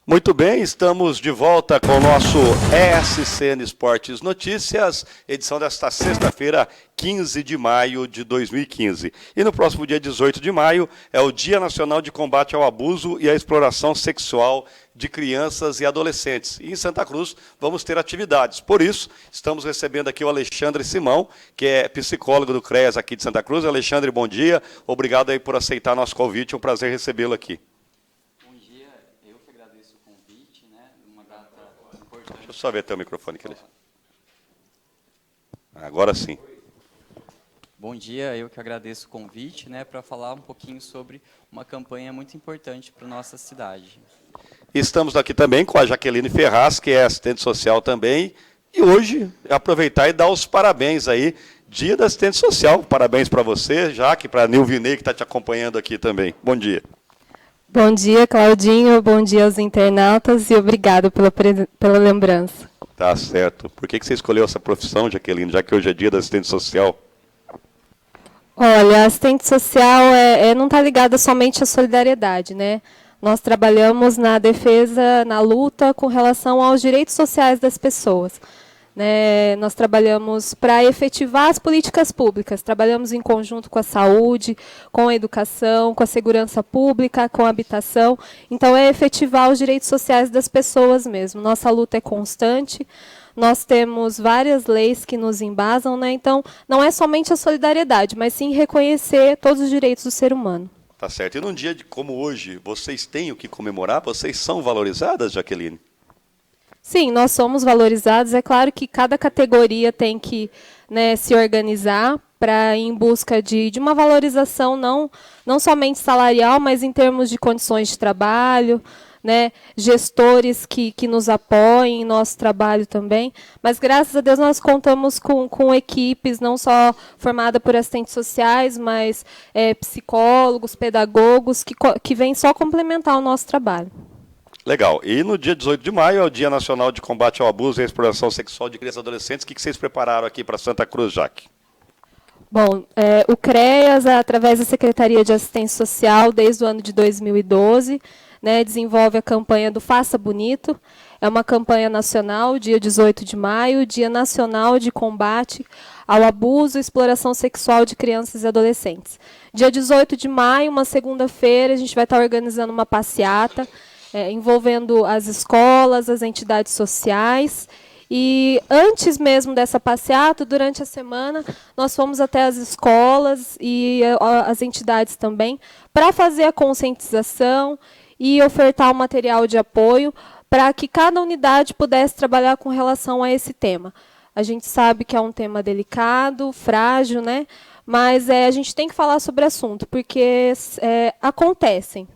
Muito bem, estamos de volta com o nosso ESCN Esportes Notícias, edição desta sexta-feira, 15 de maio de 2015. E no próximo dia 18 de maio é o Dia Nacional de Combate ao Abuso e à Exploração Sexual de Crianças e Adolescentes. E em Santa Cruz vamos ter atividades. Por isso, estamos recebendo aqui o Alexandre Simão, que é psicólogo do CREAS aqui de Santa Cruz. Alexandre, bom dia. Obrigado aí por aceitar nosso convite. É um prazer recebê-lo aqui. Deixa eu só ver até o microfone que ele... Agora sim. Bom dia, eu que agradeço o convite, para falar um pouquinho sobre uma campanha muito importante para a nossa cidade. Estamos aqui também com a Jaqueline Ferraz, que é assistente social também, e hoje aproveitar e dar os parabéns aí, Dia da Assistente Social. Parabéns para você, Jaque, para a Nilvinei, que está te acompanhando aqui também. Bom dia. Bom dia, Claudinho. Bom dia aos internautas e obrigado pela lembrança. Tá certo. Por que você escolheu essa profissão, Jaqueline, já que hoje é Dia da Assistente Social? Olha, a assistente social não está ligada somente à solidariedade, né? Nós trabalhamos na defesa, na luta com relação aos direitos sociais das pessoas. Nós trabalhamos para efetivar as políticas públicas, trabalhamos em conjunto com a saúde, com a educação, com a segurança pública, com a habitação. Então, é efetivar os direitos sociais das pessoas mesmo. Nossa luta é constante, nós temos várias leis que nos embasam, então não é somente a solidariedade, mas sim reconhecer todos os direitos do ser humano. Tá certo. E num dia como hoje, vocês têm o que comemorar? Vocês são valorizadas, Jaqueline? Sim, nós somos valorizados. É claro que cada categoria tem que se organizar para ir em busca de uma valorização não somente salarial, mas em termos de condições de trabalho, gestores que nos apoiem em nosso trabalho também. Mas, graças a Deus, nós contamos com equipes, não só formadas por assistentes sociais, mas psicólogos, pedagogos, que vêm só complementar o nosso trabalho. Legal. E no dia 18 de maio é o Dia Nacional de Combate ao Abuso e à Exploração Sexual de Crianças e Adolescentes. O que vocês prepararam aqui para Santa Cruz, Jaque? Bom, o CREAS, através da Secretaria de Assistência Social, desde o ano de 2012, desenvolve a campanha do Faça Bonito. É uma campanha nacional, dia 18 de maio, Dia Nacional de Combate ao Abuso e Exploração Sexual de Crianças e Adolescentes. Dia 18 de maio, uma segunda-feira, a gente vai estar organizando uma passeata, envolvendo as escolas, as entidades sociais. E antes mesmo dessa passeata, durante a semana, nós fomos até as escolas e as entidades também, para fazer a conscientização e ofertar o material de apoio para que cada unidade pudesse trabalhar com relação a esse tema. A gente sabe que é um tema delicado, frágil, mas a gente tem que falar sobre o assunto, porque acontecem,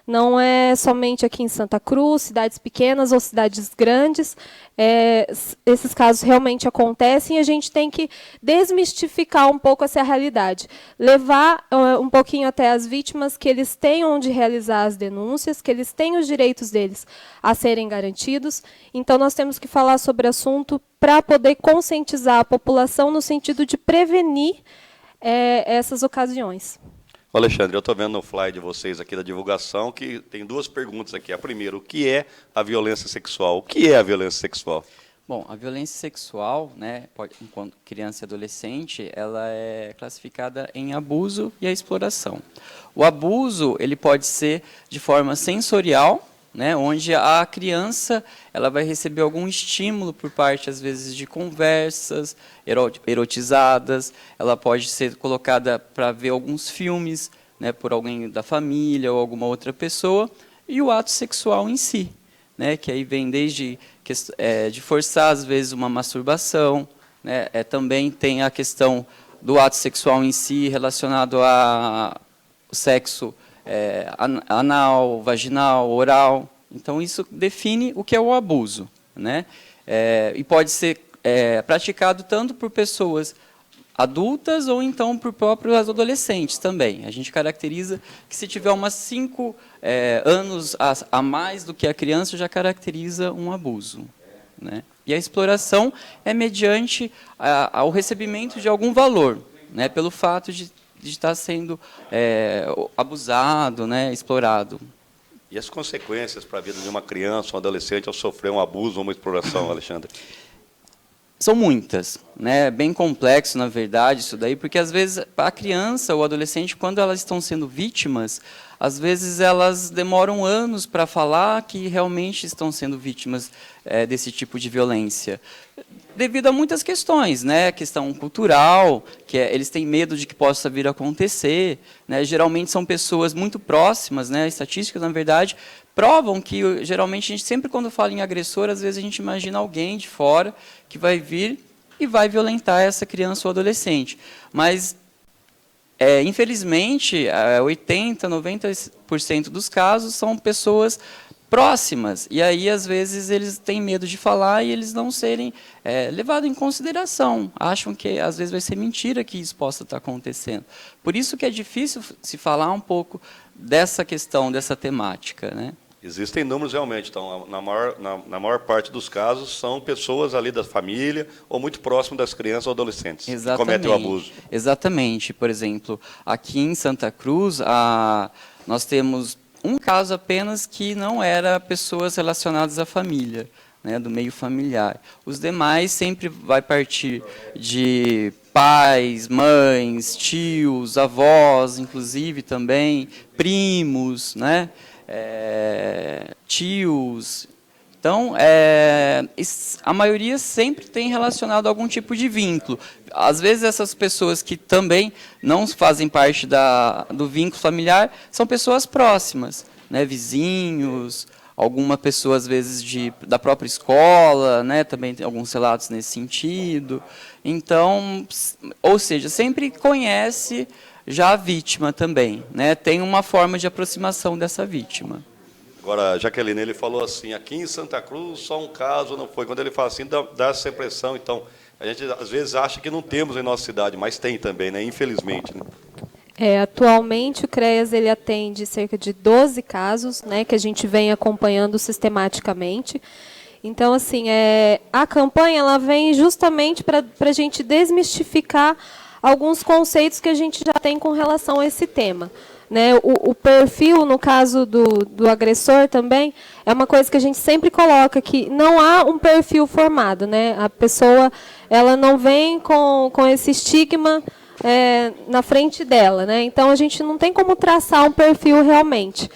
Não é somente aqui em Santa Cruz, cidades pequenas ou cidades grandes, esses casos realmente acontecem e a gente tem que desmistificar um pouco essa realidade. Levar um pouquinho até as vítimas que eles tenham onde realizar as denúncias, que eles tenham os direitos deles a serem garantidos. Então, nós temos que falar sobre o assunto para poder conscientizar a população no sentido de prevenir essas ocasiões. Alexandre, eu estou vendo no flyer de vocês aqui da divulgação que tem duas perguntas aqui. A primeira, o que é a violência sexual? O que é a violência sexual? Bom, a violência sexual, enquanto criança e adolescente, ela é classificada em abuso e a exploração. O abuso, ele pode ser de forma sensorial, onde a criança ela vai receber algum estímulo por parte, às vezes, de conversas erotizadas, ela pode ser colocada para ver alguns filmes, por alguém da família ou alguma outra pessoa, e o ato sexual em si, que aí vem desde de forçar, às vezes, uma masturbação, também tem a questão do ato sexual em si relacionado ao sexo anal, vaginal, oral. Então, isso define o que é o abuso. E pode ser praticado tanto por pessoas adultas ou então por próprios adolescentes também. A gente caracteriza que se tiver umas 5 anos a mais do que a criança, já caracteriza um abuso. E a exploração é mediante ao recebimento de algum valor, pelo fato de estar sendo abusado, explorado. E as consequências para a vida de uma criança, um adolescente, ao sofrer um abuso ou uma exploração, Alexandre? São muitas, né? É bem complexo, na verdade, isso daí, porque às vezes a criança ou adolescente, quando elas estão sendo vítimas, às vezes elas demoram anos para falar que realmente estão sendo vítimas desse tipo de violência, devido a muitas questões, né? A questão cultural, que eles têm medo de que possa vir a acontecer, né? Geralmente são pessoas muito próximas, né? Estatísticas, na verdade, provam que, geralmente, a gente sempre, quando fala em agressor, às vezes a gente imagina alguém de fora que vai vir e vai violentar essa criança ou adolescente. Mas, infelizmente, 80%, 90% dos casos são pessoas próximas. E aí, às vezes, eles têm medo de falar e eles não serem levados em consideração. Acham que, às vezes, vai ser mentira que isso possa estar acontecendo. Por isso que é difícil se falar um pouco dessa questão, dessa temática, né? Existem números realmente, então, na maior parte dos casos, são pessoas ali da família ou muito próximo das crianças ou adolescentes que cometem o abuso. Exatamente. Por exemplo, aqui em Santa Cruz, nós temos um caso apenas que não era pessoas relacionadas à família, né, do meio familiar. Os demais sempre vai partir de pais, mães, tios, avós, inclusive também, primos, né? Tios. Então, a maioria sempre tem relacionado a algum tipo de vínculo. Às vezes, essas pessoas que também não fazem parte do vínculo familiar são pessoas próximas, né, vizinhos, alguma pessoa, às vezes, da própria escola, né, também tem alguns relatos nesse sentido. Então, ou seja, sempre conhece já a vítima também, né? Tem uma forma de aproximação dessa vítima. Agora, Jaqueline, ele falou assim, aqui em Santa Cruz só um caso não foi. Quando ele fala assim, dá essa impressão, então, a gente às vezes acha que não temos em nossa cidade, mas tem também, né? Infelizmente, né? Atualmente o CREAS ele atende cerca de 12 casos, né, que a gente vem acompanhando sistematicamente. Então, assim, a campanha ela vem justamente para a gente desmistificar alguns conceitos que a gente já tem com relação a esse tema. Né? O perfil, no caso do agressor também, é uma coisa que a gente sempre coloca, que não há um perfil formado. Né? A pessoa ela não vem com esse estigma na frente dela. Né? Então, a gente não tem como traçar um perfil realmente.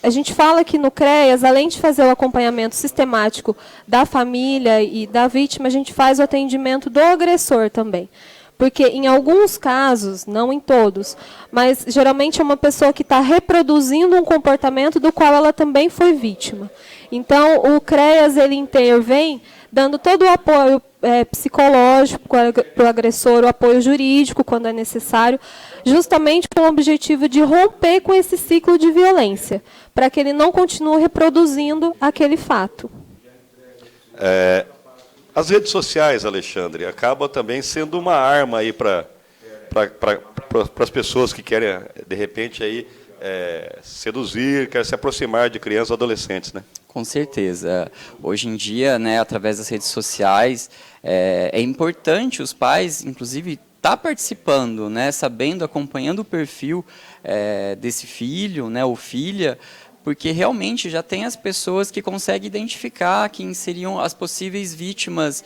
A gente fala que no CREAS, além de fazer o acompanhamento sistemático da família e da vítima, a gente faz o atendimento do agressor também. Porque em alguns casos, não em todos, mas geralmente é uma pessoa que está reproduzindo um comportamento do qual ela também foi vítima. Então, o CREAS ele intervém dando todo o apoio psicológico para o agressor, o apoio jurídico, quando é necessário, justamente com o objetivo de romper com esse ciclo de violência, para que ele não continue reproduzindo aquele fato. As redes sociais, Alexandre, acabam também sendo uma arma aí para as pessoas que querem, de repente, aí, seduzir, querem se aproximar de crianças ou adolescentes, né? Com certeza. Hoje em dia, né, através das redes sociais, é importante os pais, inclusive, estar participando, né, sabendo, acompanhando o perfil desse filho, né, ou filha, porque realmente já tem as pessoas que conseguem identificar quem seriam as possíveis vítimas,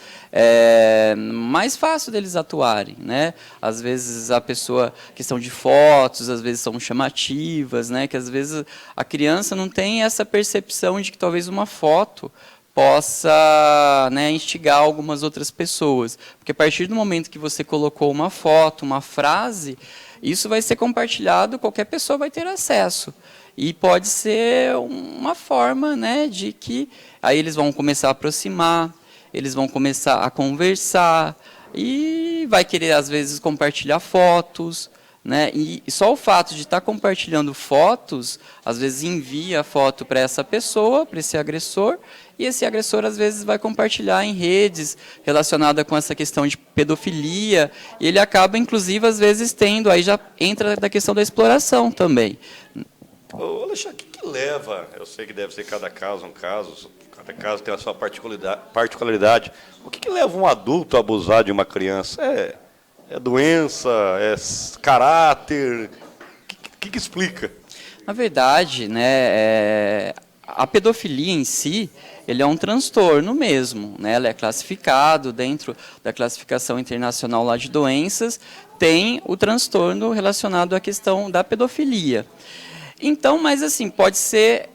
mais fácil deles atuarem, né? Às vezes a pessoa, questão de fotos, às vezes são chamativas, né? Que às vezes a criança não tem essa percepção de que talvez uma foto possa, né, instigar algumas outras pessoas. Porque a partir do momento que você colocou uma foto, uma frase, isso vai ser compartilhado, qualquer pessoa vai ter acesso. E pode ser uma forma, né, de que aí eles vão começar a aproximar, eles vão começar a conversar e vai querer, às vezes, compartilhar fotos, né? E só o fato de estar compartilhando fotos, às vezes envia a foto para essa pessoa, para esse agressor, e esse agressor, às vezes, vai compartilhar em redes relacionadas com essa questão de pedofilia, e ele acaba, inclusive, às vezes, tendo, aí já entra da questão da exploração também. Ô, Alexandre, o que leva, eu sei que deve ser cada caso um caso, cada caso tem a sua particularidade, o que leva um adulto a abusar de uma criança? É doença, é caráter, o que explica? Na verdade, né, a pedofilia em si, ele é um transtorno mesmo, né? Ela é classificado dentro da classificação internacional lá de doenças, tem o transtorno relacionado à questão da pedofilia. Então, mas assim, pode ser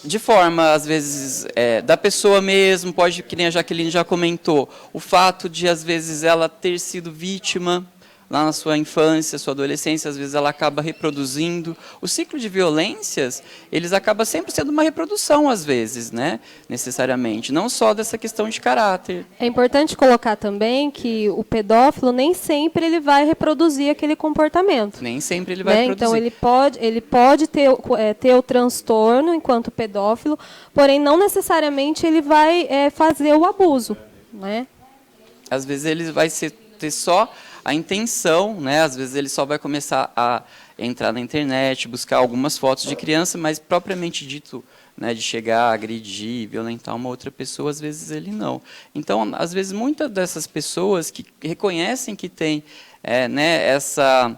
de forma, às vezes, da pessoa mesmo, pode, que nem a Jaqueline já comentou, o fato de, às vezes, ela ter sido vítima lá na sua infância, sua adolescência, às vezes ela acaba reproduzindo. O ciclo de violências, eles acabam sempre sendo uma reprodução, às vezes, né? Necessariamente, não só dessa questão de caráter. É importante colocar também que o pedófilo nem sempre ele vai reproduzir aquele comportamento. Nem sempre ele vai reproduzir. Então, ele pode ter o transtorno enquanto pedófilo, porém, não necessariamente ele vai fazer o abuso, né? Às vezes ele vai ter só a intenção, né? Às vezes ele só vai começar a entrar na internet, buscar algumas fotos de criança, mas propriamente dito, né, de chegar, agredir, violentar uma outra pessoa, às vezes ele não. Então, às vezes, muitas dessas pessoas que reconhecem que tem né, essa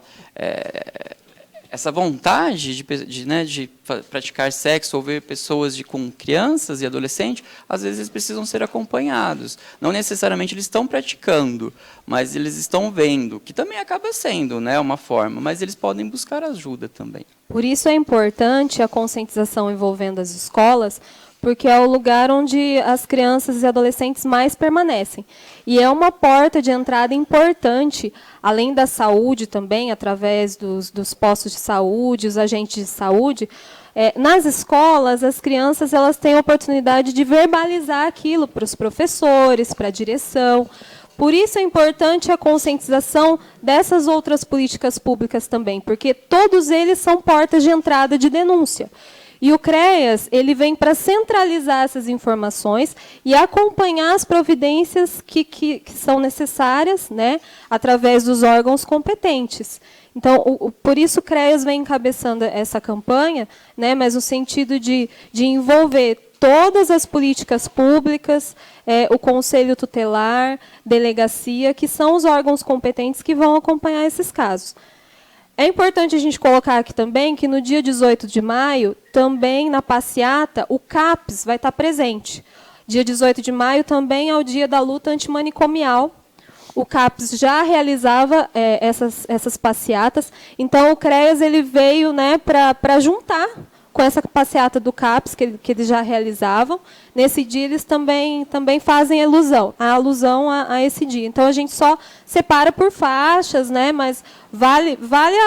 vontade de praticar sexo ou ver pessoas com crianças e adolescentes, às vezes eles precisam ser acompanhados. Não necessariamente eles estão praticando, mas eles estão vendo, que também acaba sendo, né, uma forma, mas eles podem buscar ajuda também. Por isso é importante a conscientização envolvendo as escolas, porque é o lugar onde as crianças e adolescentes mais permanecem. E é uma porta de entrada importante, além da saúde também, através dos postos de saúde, os agentes de saúde. Nas escolas, as crianças elas têm a oportunidade de verbalizar aquilo para os professores, para a direção. Por isso é importante a conscientização dessas outras políticas públicas também, porque todos eles são portas de entrada de denúncia. E o CREAS ele vem para centralizar essas informações e acompanhar as providências que são necessárias, né, através dos órgãos competentes. Então, por isso o CREAS vem encabeçando essa campanha, né, mas no sentido de envolver todas as políticas públicas, o Conselho Tutelar, Delegacia, que são os órgãos competentes que vão acompanhar esses casos. É importante a gente colocar aqui também que no dia 18 de maio, também na passeata, o CAPS vai estar presente. Dia 18 de maio também é o dia da luta antimanicomial. O CAPS já realizava essas passeatas, então o CREAS ele veio, né, para juntar com essa passeata do CAPS, que eles já realizavam. Nesse dia, eles também fazem a alusão a esse dia. Então, a gente só separa por faixas, né, mas vale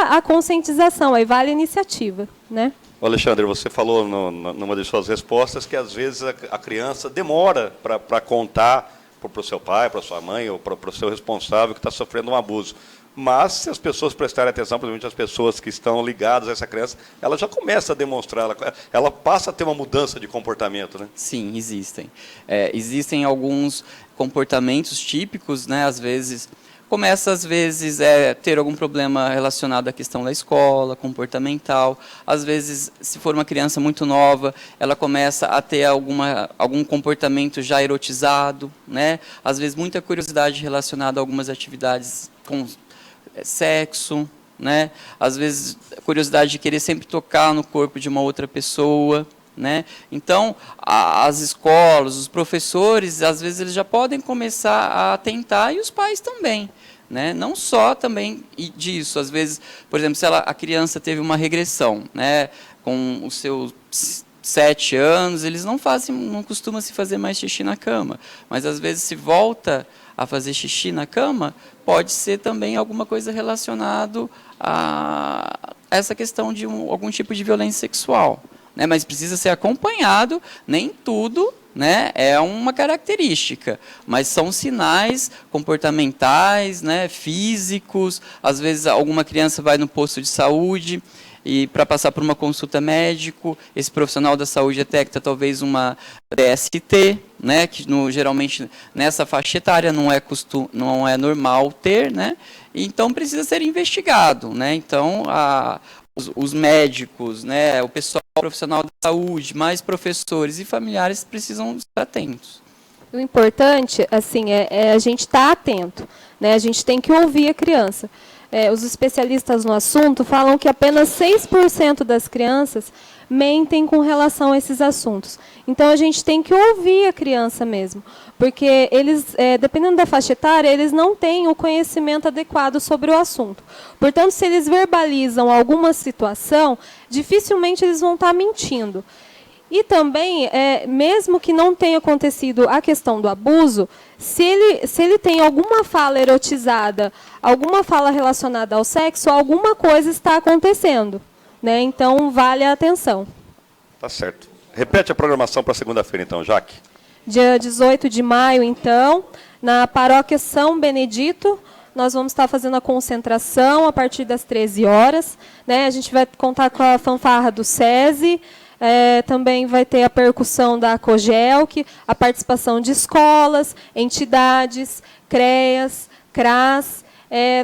a conscientização, aí vale a iniciativa, né? Alexandre, você falou numa de suas respostas que, às vezes, a criança demora para contar para o seu pai, para a sua mãe ou para o seu responsável que está sofrendo um abuso. Mas, se as pessoas prestarem atenção, principalmente as pessoas que estão ligadas a essa criança, ela já começa a demonstrar, ela passa a ter uma mudança de comportamento, né? Sim, existem. Existem alguns comportamentos típicos, né? Às vezes, começa ter algum problema relacionado à questão da escola, comportamental. Às vezes, se for uma criança muito nova, ela começa a ter algum comportamento já erotizado, né? Às vezes, muita curiosidade relacionada a algumas atividades com sexo, né? Às vezes, curiosidade de querer sempre tocar no corpo de uma outra pessoa, né? Então, as escolas, os professores, às vezes eles já podem começar a tentar, e os pais também, né? Não só também disso, às vezes, por exemplo, se a criança teve uma regressão, né, com os seus 7 anos, eles não costumam se fazer mais xixi na cama, mas às vezes se volta a fazer xixi na cama, pode ser também alguma coisa relacionada a essa questão de algum tipo de violência sexual, né? Mas precisa ser acompanhado, nem tudo, né, é uma característica, mas são sinais comportamentais, né, físicos. Às vezes alguma criança vai no posto de saúde e para passar por uma consulta médico, esse profissional da saúde detecta talvez uma DST, né, que geralmente nessa faixa etária não é normal ter, né, então precisa ser investigado, né. Então os médicos, né, o pessoal profissional da saúde, mais professores e familiares precisam estar atentos. O importante, assim, é a gente estar atento, né? A gente tem que ouvir a criança. os especialistas no assunto falam que apenas 6% das crianças mentem com relação a esses assuntos. Então, a gente tem que ouvir a criança mesmo, porque eles, dependendo da faixa etária, eles não têm o conhecimento adequado sobre o assunto. Portanto, se eles verbalizam alguma situação, dificilmente eles vão estar mentindo. E também, mesmo que não tenha acontecido a questão do abuso, se ele tem alguma fala erotizada, alguma fala relacionada ao sexo, alguma coisa está acontecendo, né? Então, vale a atenção. Tá certo. Repete a programação para segunda-feira, então, Jaque. Dia 18 de maio, então, na paróquia São Benedito, nós vamos estar fazendo a concentração a partir das 13 horas. Né? A gente vai contar com a fanfarra do SESI, também vai ter a percussão da COGELC, a participação de escolas, entidades, CREAS, CRAS.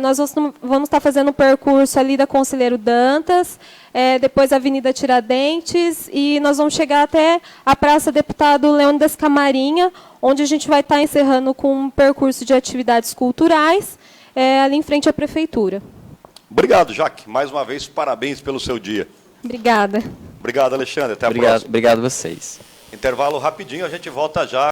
Nós vamos estar fazendo o percurso ali da Conselheiro Dantas, depois a Avenida Tiradentes, e nós vamos chegar até a Praça Deputado Leônidas Camarinha, onde a gente vai estar encerrando com um percurso de atividades culturais, ali em frente à Prefeitura. Obrigado, Jaque. Mais uma vez, parabéns pelo seu dia. Obrigada. Obrigado, Alexandre. Até a próxima. Obrigado a vocês. Intervalo rapidinho, a gente volta já.